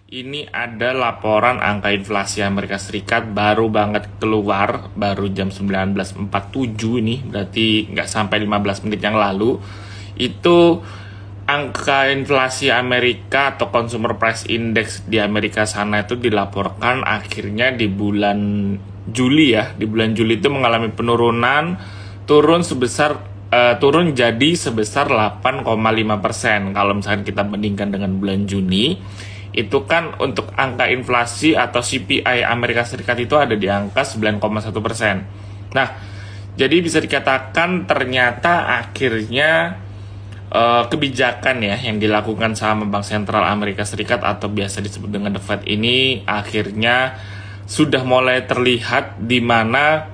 Ini ada laporan angka inflasi Amerika Serikat baru banget keluar, baru jam 19.47 ini, berarti nggak sampai 15 menit yang lalu. Itu angka inflasi Amerika atau Consumer Price Index di Amerika sana itu dilaporkan akhirnya di bulan Juli ya. Di bulan Juli itu mengalami penurunan, turun jadi sebesar 8,5%. Kalau misalkan kita bandingkan dengan bulan Juni, itu kan untuk angka inflasi atau CPI Amerika Serikat itu ada di angka 9,1%. Nah, jadi bisa dikatakan ternyata akhirnya kebijakan ya yang dilakukan sama Bank Sentral Amerika Serikat atau biasa disebut dengan The Fed ini akhirnya sudah mulai terlihat, di mana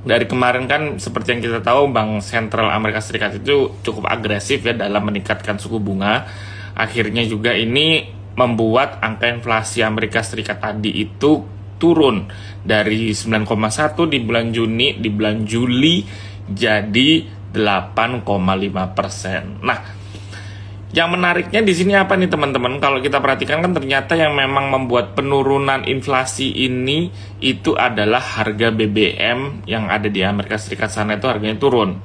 dari kemarin kan seperti yang kita tahu Bank Sentral Amerika Serikat itu cukup agresif ya dalam meningkatkan suku bunga. Akhirnya juga ini membuat angka inflasi Amerika Serikat tadi itu turun dari 9,1 di bulan Juni, di bulan Juli jadi 8,5%. Nah, yang menariknya di sini apa nih teman-teman? Kalau kita perhatikan kan ternyata yang memang membuat penurunan inflasi ini itu adalah harga BBM yang ada di Amerika Serikat sana, itu harganya turun.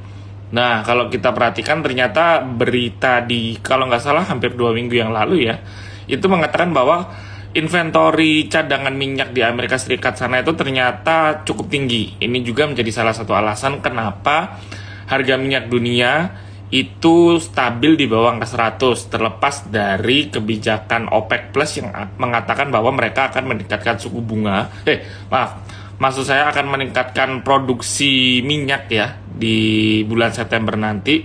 Nah, kalau kita perhatikan ternyata berita di, kalau nggak salah hampir 2 minggu yang lalu ya, itu mengatakan bahwa inventory cadangan minyak di Amerika Serikat sana itu ternyata cukup tinggi. Ini juga menjadi salah satu alasan kenapa harga minyak dunia itu stabil di bawah angka 100, terlepas dari kebijakan OPEC Plus yang mengatakan bahwa mereka akan meningkatkan suku bunga. Maksud saya akan meningkatkan produksi minyak ya di bulan September nanti.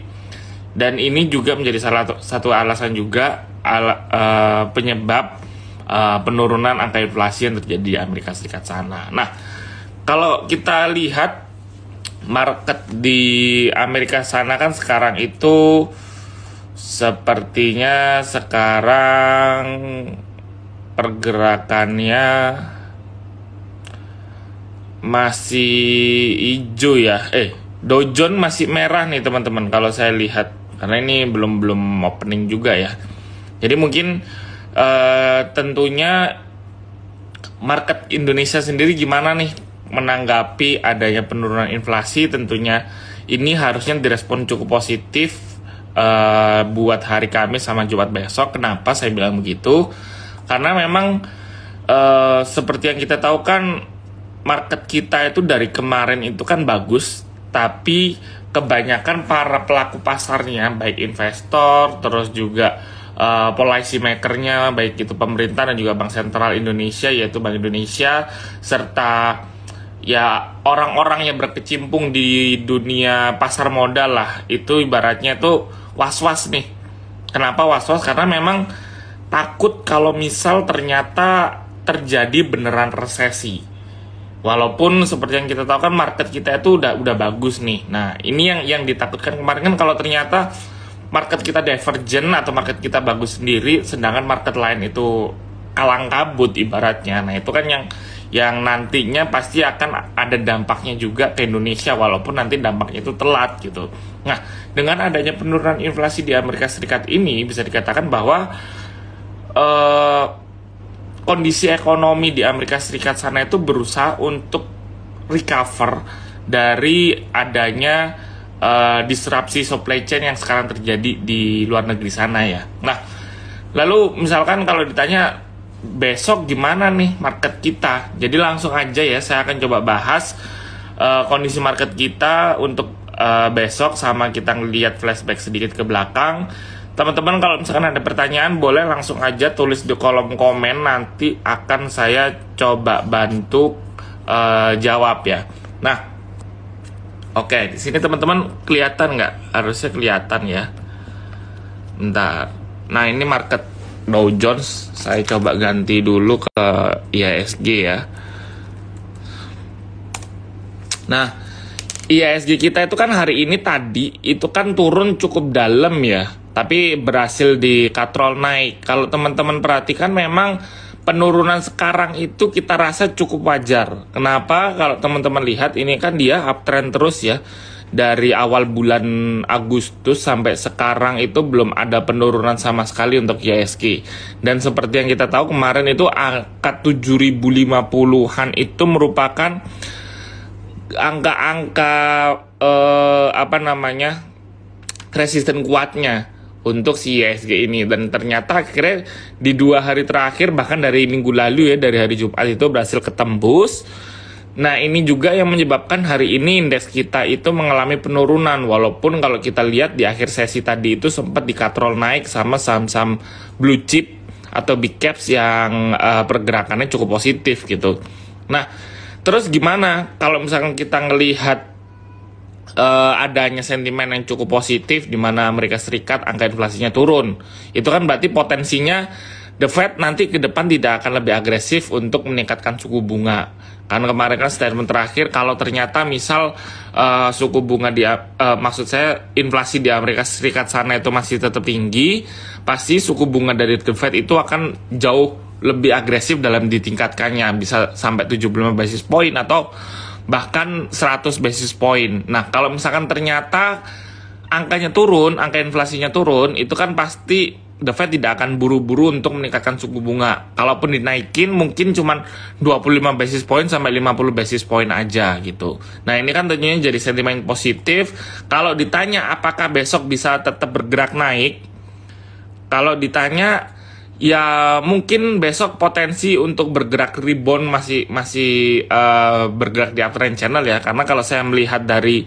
Dan ini juga menjadi salah satu alasan juga penyebab penurunan angka inflasi yang terjadi di Amerika Serikat sana. Nah, kalau kita lihat market di Amerika sana kan sekarang itu sepertinya sekarang pergerakannya masih hijau ya. Dow Jones masih merah nih teman-teman kalau saya lihat, karena ini belum opening juga ya. Jadi mungkin tentunya market Indonesia sendiri gimana nih menanggapi adanya penurunan inflasi. Tentunya ini harusnya direspon cukup positif buat hari Kamis sama Jumat besok. Kenapa saya bilang begitu? Karena memang seperti yang kita tahu kan market kita itu dari kemarin itu kan bagus, tapi kebanyakan para pelaku pasarnya, baik investor, terus juga policy makernya, baik itu pemerintah dan juga Bank Sentral Indonesia, yaitu Bank Indonesia, serta ya orang-orang yang berkecimpung di dunia pasar modal lah, itu ibaratnya tuh was-was nih. Kenapa was-was? Karena memang takut kalau misal ternyata terjadi beneran resesi. Walaupun seperti yang kita tahu kan market kita itu udah bagus nih. Nah, ini yang ditakutkan kemarin kan kalau ternyata market kita divergen atau market kita bagus sendiri, sedangkan market lain itu kalang kabut ibaratnya. Nah, itu kan yang nantinya pasti akan ada dampaknya juga ke Indonesia, walaupun nanti dampaknya itu telat gitu. Nah, dengan adanya penurunan inflasi di Amerika Serikat ini bisa dikatakan bahwa kondisi ekonomi di Amerika Serikat sana itu berusaha untuk recover dari adanya disrupsi supply chain yang sekarang terjadi di luar negeri sana ya. Nah, lalu misalkan kalau ditanya besok gimana nih market kita, jadi langsung aja ya saya akan coba bahas kondisi market kita untuk besok, sama kita ngelihat flashback sedikit ke belakang. Teman-teman kalau misalkan ada pertanyaan boleh langsung aja tulis di kolom komen, nanti akan saya coba bantu jawab ya. Nah, oke, di sini teman-teman kelihatan nggak? Harusnya kelihatan ya. Bentar. Nah, ini market Dow Jones. Saya coba ganti dulu ke IHSG ya. Nah, IHSG kita itu kan hari ini tadi itu kan turun cukup dalam ya, tapi berhasil di katrol naik. Kalau teman-teman perhatikan memang penurunan sekarang itu kita rasa cukup wajar. Kenapa? Kalau teman-teman lihat ini kan dia uptrend terus ya. dari awal bulan Agustus sampai sekarang itu belum ada penurunan sama sekali untuk IHSG. Dan seperti yang kita tahu kemarin itu angka 7050-an itu merupakan angka-angka resisten kuatnya untuk si IHSG ini. Dan ternyata akhirnya di 2 hari terakhir, bahkan dari minggu lalu ya, dari hari Jumat itu berhasil ketembus. Nah, ini juga yang menyebabkan hari ini indeks kita itu mengalami penurunan, walaupun kalau kita lihat di akhir sesi tadi itu sempat dikatrol naik sama saham-saham blue chip atau big caps yang pergerakannya cukup positif gitu. Nah, terus gimana kalau misalkan kita ngelihat adanya sentimen yang cukup positif di mana Amerika Serikat angka inflasinya turun? Itu kan berarti potensinya The Fed nanti ke depan tidak akan lebih agresif untuk meningkatkan suku bunga. Karena kemarin kan statement terakhir, kalau ternyata misal suku bunga maksud saya inflasi di Amerika Serikat sana itu masih tetap tinggi, pasti suku bunga dari The Fed itu akan jauh lebih agresif dalam ditingkatkannya, bisa sampai 75 basis point atau bahkan 100 basis point. Nah, kalau misalkan ternyata angkanya turun, angka inflasinya turun, itu kan pasti The Fed tidak akan buru-buru untuk meningkatkan suku bunga. Kalaupun dinaikin mungkin cuma 25 basis point sampai 50 basis point aja gitu. Nah, ini kan tentunya jadi sentimen positif. Kalau ditanya apakah besok bisa tetap bergerak naik, kalau ditanya ya mungkin besok potensi untuk bergerak rebound masih bergerak di uptrend channel ya. Karena kalau saya melihat dari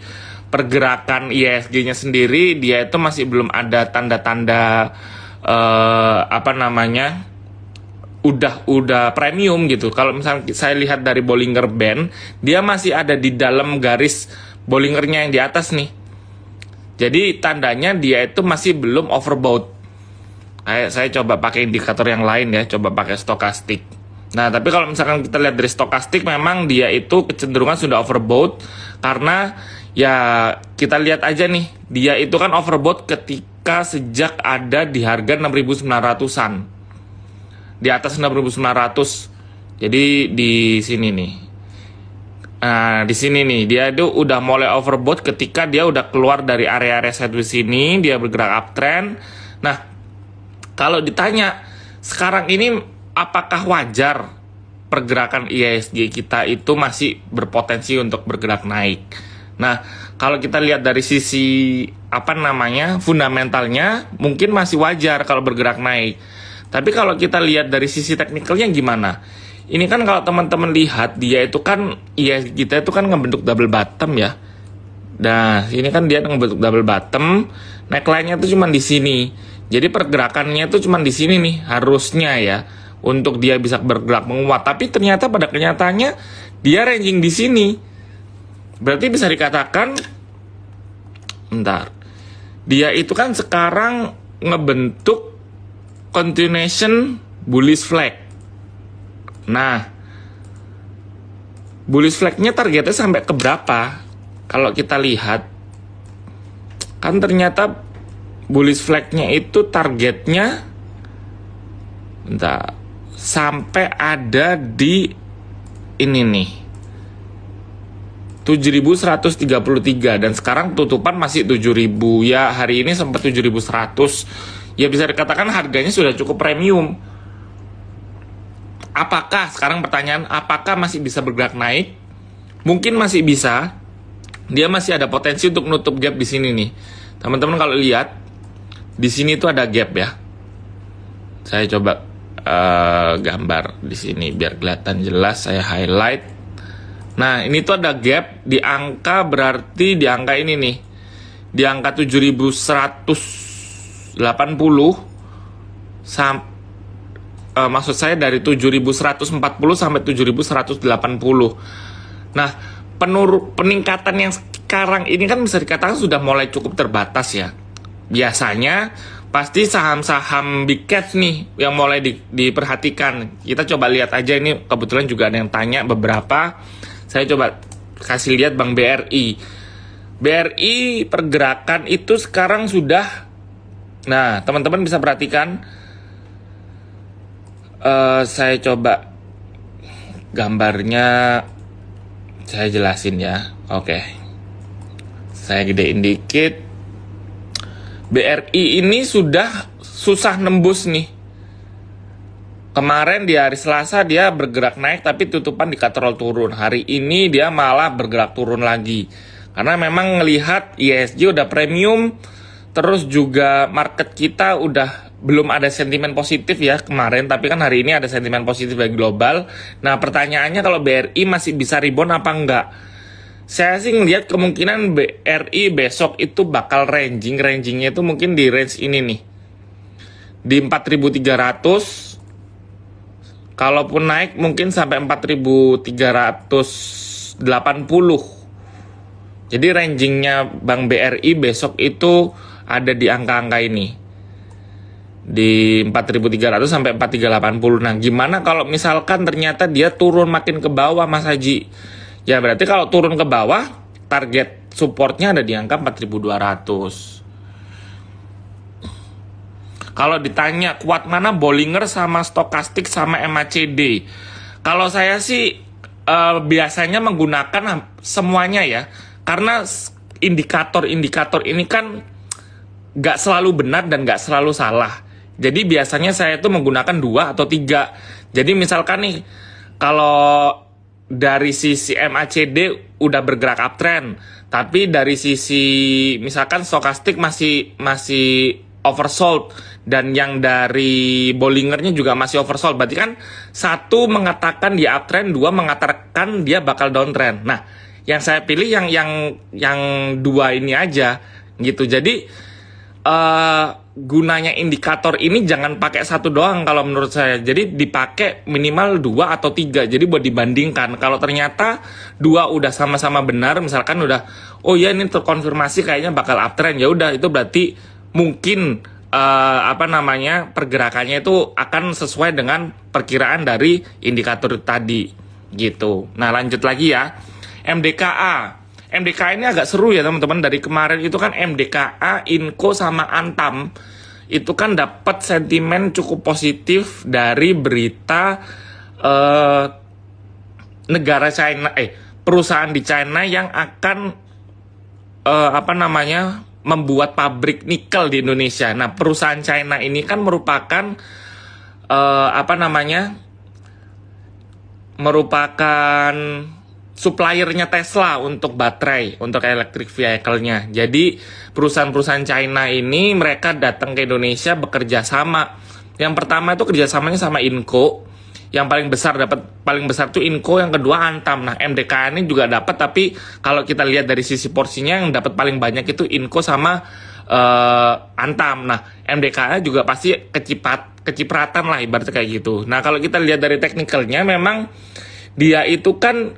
pergerakan IHSG-nya sendiri, dia itu masih belum ada tanda-tanda udah premium gitu. Kalau misalnya saya lihat dari Bollinger Band, dia masih ada di dalam garis Bollingernya yang di atas nih. Jadi tandanya dia itu masih belum overbought. Saya coba pakai indikator yang lain ya, coba pakai stokastik. Nah, tapi kalau misalkan kita lihat dari stokastik, memang dia itu kecenderungan sudah overbought. Karena ya kita lihat aja nih, dia itu kan overbought ketika sejak ada di harga 6.900-an. Di atas 6.900. Jadi di sini nih. Nah, di sini nih dia itu udah mulai overbought ketika dia udah keluar dari area-area sideways ini, dia bergerak uptrend. Nah, kalau ditanya sekarang ini apakah wajar pergerakan IHSG kita itu masih berpotensi untuk bergerak naik? Nah, kalau kita lihat dari sisi fundamentalnya mungkin masih wajar kalau bergerak naik. Tapi kalau kita lihat dari sisi teknikalnya gimana? Ini kan kalau teman-teman lihat, dia itu kan IHSG kita itu kan ngebentuk double bottom ya. Nah, ini kan dia ngebentuk double bottom, neckline-nya itu cuma di sini. Jadi pergerakannya itu cuma di sini nih harusnya ya, untuk dia bisa bergerak menguat. Tapi ternyata pada kenyataannya dia ranging di sini. Berarti bisa dikatakan, dia itu kan sekarang ngebentuk continuation bullish flag. Nah, bullish flag-nya targetnya sampai ke berapa? Kalau kita lihat, kan ternyata bullish flag-nya itu targetnya sampai ada di ini nih 7.133, dan sekarang tutupan masih 7.000 ya, hari ini sempat 7.100 ya, bisa dikatakan harganya sudah cukup premium. Apakah sekarang pertanyaan, apakah masih bisa bergerak naik? Mungkin masih bisa. Dia masih ada potensi untuk menutup gap di sini nih. Teman-teman kalau lihat di sini tuh ada gap ya. Saya coba gambar di sini biar kelihatan jelas, saya highlight. Nah, ini tuh ada gap di angka, berarti di angka ini nih. Di angka 7.180 maksud saya dari 7.140 sampai 7.180. Nah, peningkatan yang sekarang ini kan bisa dikatakan sudah mulai cukup terbatas ya. Biasanya pasti saham-saham big caps nih yang mulai diperhatikan. Kita coba lihat aja, ini kebetulan juga ada yang tanya beberapa. Saya coba kasih lihat Bank BRI. BRI pergerakan itu sekarang sudah, nah teman-teman bisa perhatikan. Saya coba gambarnya saya jelasin ya. Oke. Saya gedein dikit. BRI ini sudah susah nembus nih. Kemarin di hari Selasa dia bergerak naik tapi tutupan di katrol turun. Hari ini dia malah bergerak turun lagi. Karena memang ngelihat ISG udah premium, terus juga market kita udah belum ada sentimen positif ya kemarin, tapi kan hari ini ada sentimen positif dari global. Nah pertanyaannya kalau BRI masih bisa rebound apa enggak? Saya sih ngelihat kemungkinan BRI besok itu bakal rangingnya itu mungkin di range ini nih, di 4.300. Kalaupun naik mungkin sampai 4.380. Jadi rangingnya Bank BRI besok itu ada di angka-angka ini, di 4.300 sampai 4.380. Nah gimana kalau misalkan ternyata dia turun makin ke bawah Mas Haji? Ya berarti kalau turun ke bawah, target supportnya ada di angka 4.200. Kalau ditanya kuat mana Bollinger sama Stokastik sama MACD, kalau saya sih biasanya menggunakan semuanya ya, karena indikator-indikator ini kan nggak selalu benar dan nggak selalu salah. Jadi biasanya saya itu menggunakan 2 atau 3. Jadi misalkan nih, kalau dari sisi MACD udah bergerak uptrend, tapi dari sisi misalkan stokastik masih oversold, dan yang dari Bollingernya juga masih oversold. Berarti kan satu mengatakan dia uptrend, 2 mengatakan dia bakal downtrend. Nah, yang saya pilih yang 2 ini aja gitu. Jadi gunanya indikator ini jangan pakai 1 doang kalau menurut saya. Jadi dipakai minimal 2 atau 3. Jadi buat dibandingkan. Kalau ternyata 2 udah sama-sama benar, misalkan udah oh ya ini terkonfirmasi kayaknya bakal uptrend, ya udah itu berarti mungkin pergerakannya itu akan sesuai dengan perkiraan dari indikator tadi gitu. Nah, lanjut lagi ya. MDKA ini agak seru ya teman-teman. Dari kemarin itu kan MDKA, Inco sama Antam itu kan dapat sentimen cukup positif dari berita negara China, perusahaan di China yang akan membuat pabrik nikel di Indonesia. Nah, perusahaan China ini kan merupakan merupakan suppliernya Tesla untuk baterai, untuk electric vehicle-nya. Jadi perusahaan-perusahaan China ini mereka datang ke Indonesia bekerja sama. Yang pertama itu kerjasamanya sama Inco. Yang paling besar tuh Inco, yang kedua Antam. Nah, MDKA ini juga dapat, tapi kalau kita lihat dari sisi porsinya yang dapat paling banyak itu Inco sama Antam. Nah, MDKA juga pasti kecipratan lah ibaratnya kayak gitu. Nah, kalau kita lihat dari teknikalnya memang dia itu kan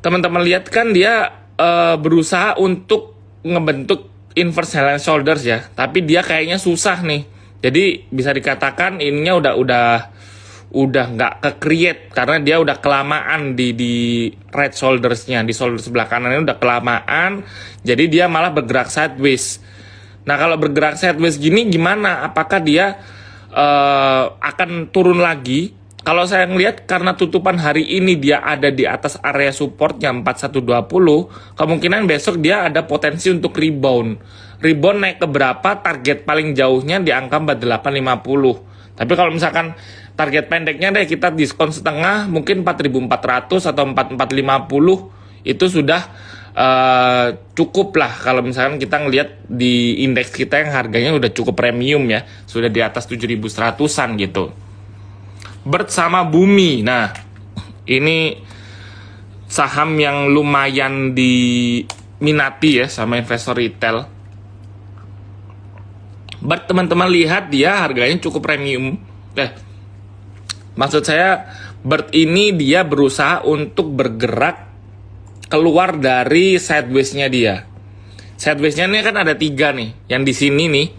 teman-teman lihat kan dia berusaha untuk ngebentuk inverse head and shoulders ya, tapi dia kayaknya susah nih. Jadi bisa dikatakan ininya udah nggak ke-create karena dia udah kelamaan di right shoulders-nya, di shoulder sebelah kanannya udah kelamaan. Jadi dia malah bergerak sideways. Nah, kalau bergerak sideways gini gimana? Apakah dia akan turun lagi? Kalau saya ngelihat karena tutupan hari ini dia ada di atas area supportnya 4120, kemungkinan besok dia ada potensi untuk rebound. Rebound naik ke berapa? Target paling jauhnya di angka 4850. Tapi kalau misalkan target pendeknya deh kita diskon setengah, mungkin 4400 atau 4450 itu sudah cukup lah. Kalau misalkan kita ngelihat di indeks kita yang harganya udah cukup premium ya, sudah di atas 7100-an gitu. Bird sama Bumi. Nah, ini saham yang lumayan diminati ya sama investor retail. Bird teman-teman lihat dia harganya cukup premium. Maksud saya Bird ini dia berusaha untuk bergerak keluar dari sideways-nya dia. Sideways-nya ini kan ada 3 nih. Yang di sini nih,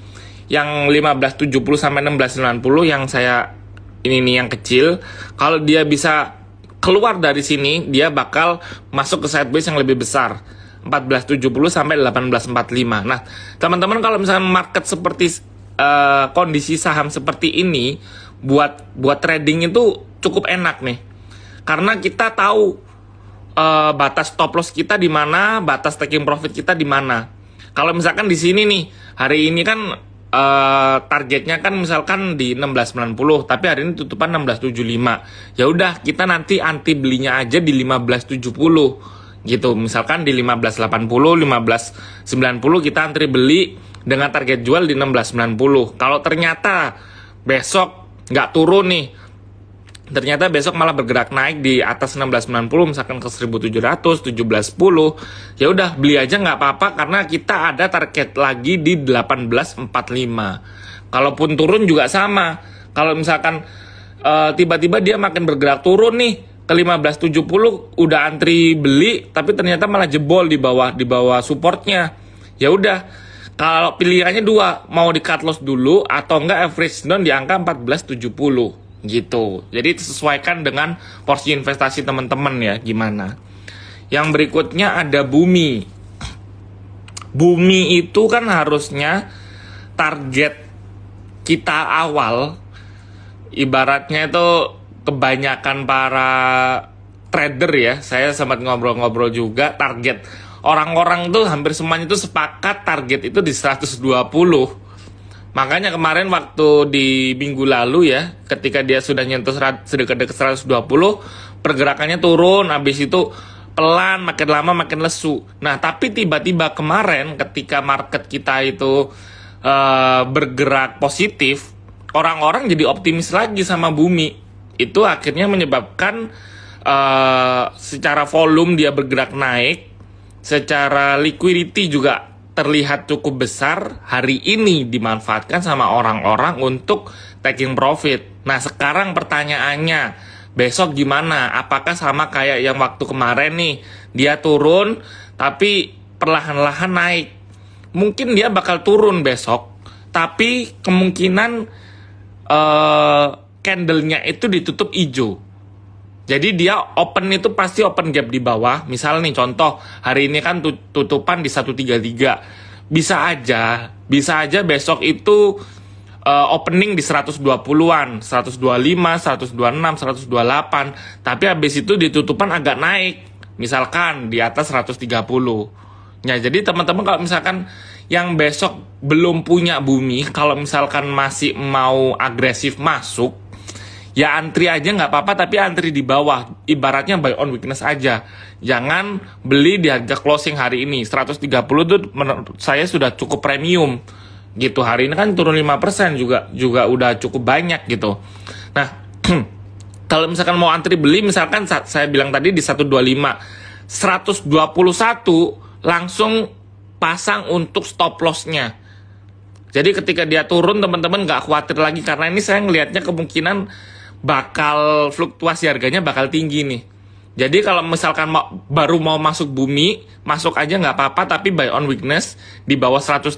yang 1570 sampai 1690 yang saya ini nih yang kecil. Kalau dia bisa keluar dari sini, dia bakal masuk ke sideways yang lebih besar, 1470 sampai 1845. Nah, teman-teman kalau misalnya market seperti kondisi saham seperti ini, buat trading itu cukup enak nih. Karena kita tahu batas stop loss kita di mana, batas taking profit kita di mana. Kalau misalkan di sini nih, hari ini kan targetnya kan misalkan di 16.90, tapi hari ini tutupan 16.75. Ya udah, kita nanti anti belinya aja di 15.70 gitu. Misalkan di 15.80, 15.90 kita antri beli dengan target jual di 16.90. Kalau ternyata besok nggak turun nih, ternyata besok malah bergerak naik di atas 16.90, misalkan ke 1.700, 17.10, ya udah beli aja nggak apa-apa karena kita ada target lagi di 18.45. Kalaupun turun juga sama. Kalau misalkan tiba-tiba dia makin bergerak turun nih ke 15.70, udah antri beli tapi ternyata malah jebol di bawah supportnya. Ya udah, kalau pilihannya dua, mau di cut loss dulu atau enggak average down di angka 14.70. Gitu. Jadi sesuaikan dengan porsi investasi teman-teman ya, gimana. Yang berikutnya ada bumi. Bumi itu kan harusnya target kita awal, ibaratnya itu kebanyakan para trader ya, saya sempat ngobrol-ngobrol juga, target orang-orang tuh hampir semuanya itu sepakat target itu di 120. Makanya kemarin waktu di minggu lalu ya, ketika dia sudah nyentuh sedekat 120, pergerakannya turun, habis itu pelan, makin lama makin lesu. Nah, tapi tiba-tiba kemarin ketika market kita itu bergerak positif, orang-orang jadi optimis lagi sama bumi. Itu akhirnya menyebabkan secara volume dia bergerak naik, secara liquidity juga terlihat cukup besar. Hari ini dimanfaatkan sama orang-orang untuk taking profit. Nah, sekarang pertanyaannya, besok gimana? Apakah sama kayak yang waktu kemarin nih, dia turun tapi perlahan-lahan naik? Mungkin dia bakal turun besok, tapi kemungkinan candle-nya itu ditutup hijau. Jadi dia open itu pasti open gap di bawah. Misal nih contoh, hari ini kan tutupan di 133. Bisa aja besok itu opening di 120-an, 125, 126, 128. Tapi habis itu ditutupan agak naik. Misalkan di atas 130. Ya, jadi teman-teman kalau misalkan yang besok belum punya bumi, kalau misalkan masih mau agresif masuk, ya antri aja nggak apa-apa, tapi antri di bawah. Ibaratnya buy on weakness aja. Jangan beli di harga closing hari ini. 130 itu menurut saya sudah cukup premium. Gitu. Hari ini kan turun 5% juga udah cukup banyak gitu. Nah, kalau misalkan mau antri beli, misalkan saya bilang tadi di 125, 121 langsung pasang untuk stop loss-nya. Jadi ketika dia turun, teman-teman nggak khawatir lagi, karena ini saya ngelihatnya kemungkinan bakal fluktuasi harganya bakal tinggi nih. Jadi kalau misalkan baru mau masuk bumi, masuk aja nggak apa-apa, tapi buy on weakness di bawah 130,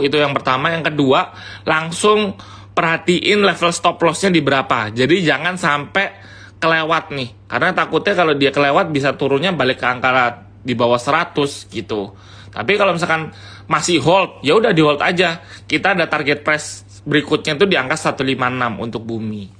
itu yang pertama. Yang kedua, langsung perhatiin level stop loss-nya di berapa. Jadi jangan sampai kelewat nih, karena takutnya kalau dia kelewat bisa turunnya balik ke angka di bawah 100 gitu. Tapi kalau misalkan masih hold, ya udah di hold aja. Kita ada target price berikutnya tuh di angka 156 untuk bumi.